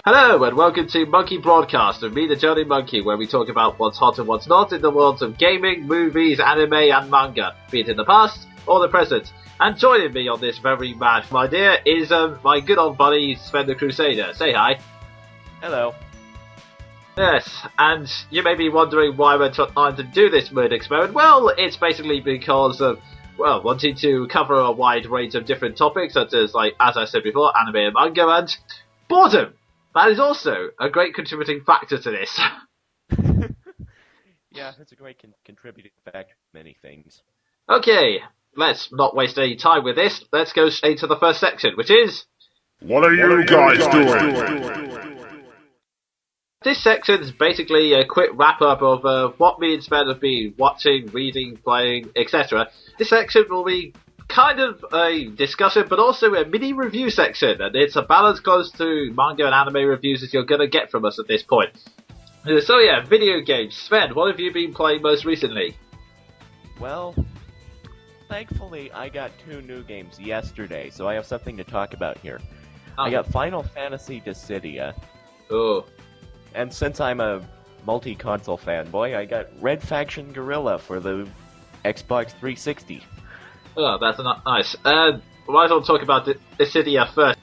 Hello and welcome to Monkey Broadcast with me, the Jonin Monkey, where we talk about what's hot and what's not in the worlds of gaming, movies, anime and manga, be it in the past or the present. And joining me on this very mad idea is my good old buddy Sven the Crusader. Say hi. Hello. Yes, and you may be wondering why we're trying to do this mood experiment. Well, it's basically because of, wanting to cover a wide range of different topics, such as, as I said before, anime and manga, and boredom. That is also a great contributing factor to this. Yeah, it's a great contributing factor to many things. Okay, let's not waste any time with this. Let's go straight to the first section, which is... What are you guys doing? This section is basically a quick wrap-up of what me and Sven have been watching, reading, playing, etc. This section will be kind of a discussion, but also a mini review section, and it's a balance close to manga and anime reviews as you're going to get from us at this point. So yeah, video games. Sven, what have you been playing most recently? Well, thankfully I got 2 new games yesterday, so I have something to talk about here. I got Final Fantasy Dissidia. Oh. And since I'm a multi-console fanboy, I got Red Faction Guerrilla for the Xbox 360. Oh, that's nice. Might as well talk about Dissidia first.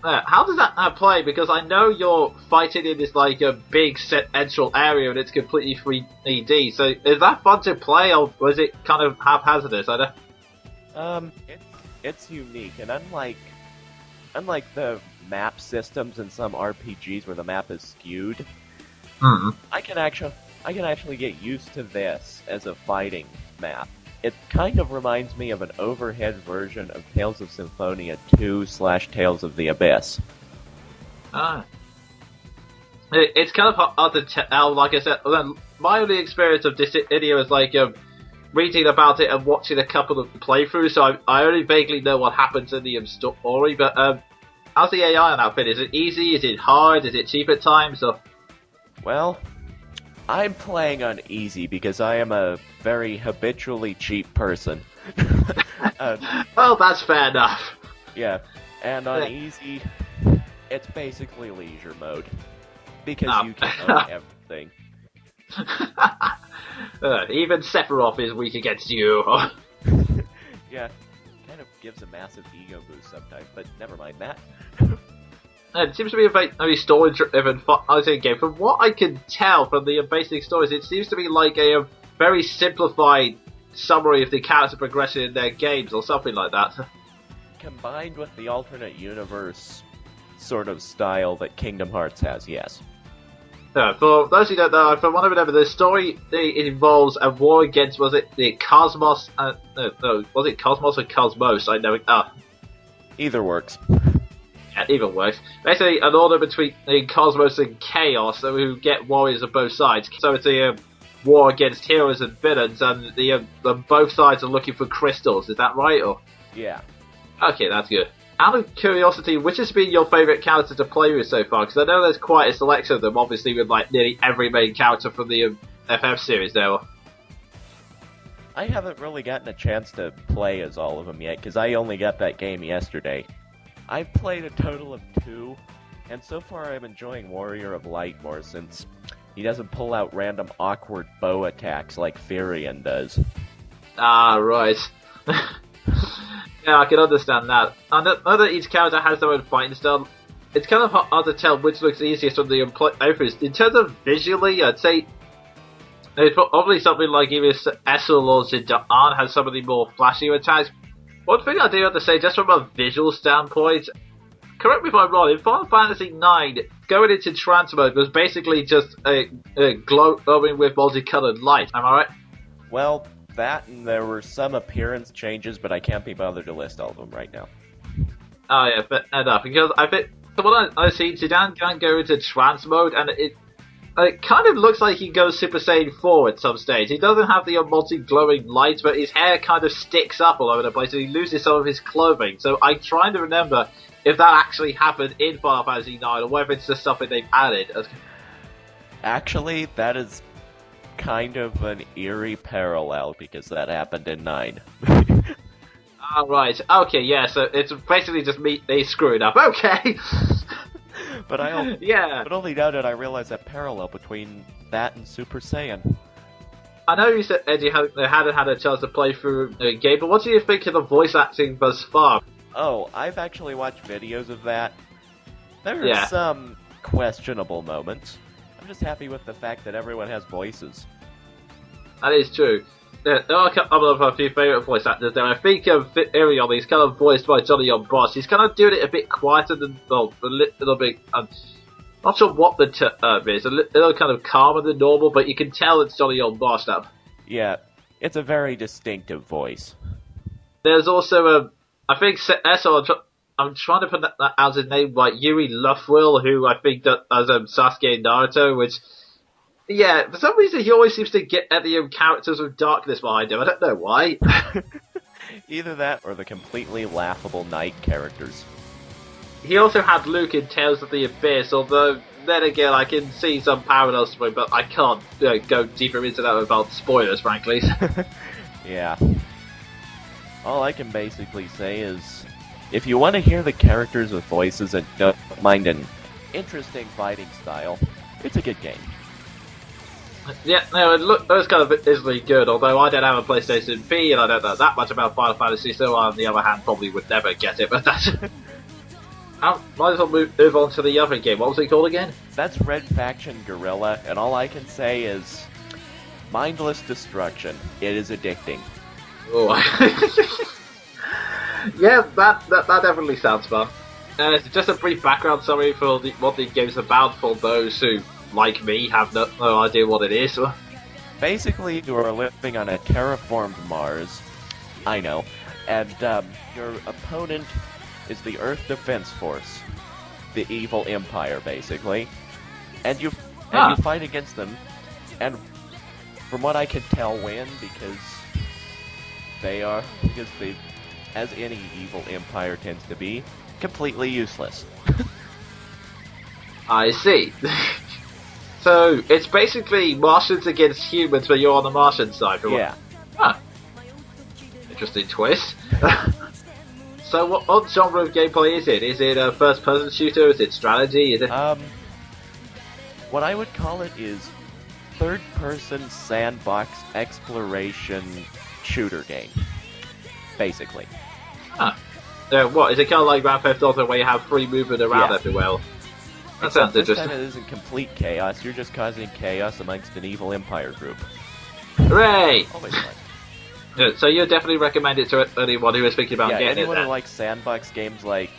How does that play? Because I know you're fighting in this a big central area and it's completely 3D. So is that fun to play, or was it kind of haphazardous? I don't. It's unique, and unlike the map systems in some RPGs where the map is skewed, I can actually get used to this as a fighting map. It kind of reminds me of an overhead version of Tales of Symphonia 2/Tales of the Abyss. It's kind of hard to tell. Like I said, my only experience of Dissidia is reading about it and watching a couple of playthroughs, so I only vaguely know what happens in the story. But how's the AI on that bit? Is it easy? Is it hard? Is it cheap at times? Or... Well, I'm playing on easy because I am a very habitually cheap person. Well, that's fair enough. Yeah, and on easy, it's basically leisure mode. Because you can own everything. Even Sephiroth is weak against you. Yeah, kind of gives a massive ego boost sometimes, but never mind that. It seems to be a very story-driven game. From what I can tell from the basic stories, it seems to be like a very simplified summary of the character progression in their games, or something like that. Combined with the alternate universe sort of style that Kingdom Hearts has, yes. For those who don't know, from what I remember, the story it involves a war against, was it the Cosmos? Was it Cosmos or Cosmos? I know. Either works. Yeah, even worse. Basically, an order between the Cosmos and Chaos, who get warriors of both sides. So it's a war against heroes and villains, and the both sides are looking for crystals. Is that right? Or yeah. Okay, that's good. Out of curiosity, which has been your favourite character to play with so far? Because I know there's quite a selection of them, obviously, with nearly every main character from the FF series there. I haven't really gotten a chance to play as all of them yet, because I only got that game yesterday. I've played a total of 2, and so far I'm enjoying Warrior of Light more, since he doesn't pull out random awkward bow attacks like Firion does. Ah, right. Yeah, I can understand that. I know that each character has their own fighting style. It's kind of hard to tell which looks easiest from the playthroughs. In terms of visually, I'd say it's probably something like either Essel or Zidane has some of the more flashier attacks. One thing I do have to say, just from a visual standpoint, correct me if I'm wrong, in Final Fantasy IX, going into trance mode was basically just a glowing with multicolored light. Am I right? Well, that, and there were some appearance changes, but I can't be bothered to list all of them right now. Oh yeah, fair enough. Because I think what I see, Zidane can go into trance mode, and it kind of looks like he goes Super Saiyan 4 at some stage. He doesn't have the multi-glowing lights, but his hair kind of sticks up all over the place, and he loses some of his clothing. So I'm trying to remember if that actually happened in Final Fantasy IX, or whether it's just something they've added. Actually, that is kind of an eerie parallel, because that happened in 9. Right. Okay, yeah, so it's basically just they screwed up. Okay! Yeah. But only now did I realize that parallel between that and Super Saiyan. I know you said Eddie hadn't had a chance to play through the game, but what do you think of the voice acting thus far? Oh, I've actually watched videos of that. There are some questionable moments. I'm just happy with the fact that everyone has voices. That is true. There are a few favourite voice actors there. I think Irion, he's kind of voiced by Johnny on Boss. He's kind of doing it a bit quieter than, well, a little bit, not sure what the term is, a little kind of calmer than normal, but you can tell it's Johnny on Boss now. Yeah, it's a very distinctive voice. There's also, I think, I'm trying to put that out his name right, Yuri Lufwill, who I think does Sasuke and Naruto, which, yeah, for some reason he always seems to get at the characters with darkness behind him. I don't know why. Either that or the completely laughable Knight characters. He also had Luke in Tales of the Abyss, although then again I can see some parallels to him, but I can't go deeper into that without spoilers, frankly. Yeah. All I can basically say is, if you want to hear the characters with voices and don't mind an interesting fighting style, it's a good game. Yeah, no, it was kind of easily good, although I don't have a PlayStation P and I don't know that much about Final Fantasy, so on the other hand probably would never get it, but that's... might as well move on to the other game. What was it called again? That's Red Faction Guerrilla, and all I can say is, mindless destruction. It is addicting. Oh. Yeah, that definitely sounds fun. Just a brief background summary for what the game's about for those who, like me, have no idea what it is. Basically, you are living on a terraformed Mars. I know. And your opponent is the Earth Defense Force, the evil empire, basically. And you fight against them, and from what I can tell, win because they, as any evil empire tends to be, completely useless. I see. So it's basically Martians against humans, but you're on the Martian side. Yeah. Interesting twist. So what genre of gameplay is it? Is it a first-person shooter? Is it strategy? Is it? What I would call it is third-person sandbox exploration shooter game, basically. What is it kind of like Grand Theft Auto, where you have free movement around everywhere? That sounds interesting. This time it isn't complete chaos. You're just causing chaos amongst an evil empire group. Hooray! Always fun. So you definitely recommend it to anyone who is thinking about getting anyone it. Who likes sandbox games like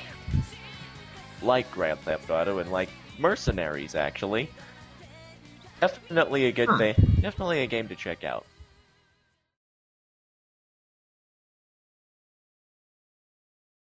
Grand Theft Auto and like Mercenaries, actually. Definitely a good thing. Definitely a game to check out.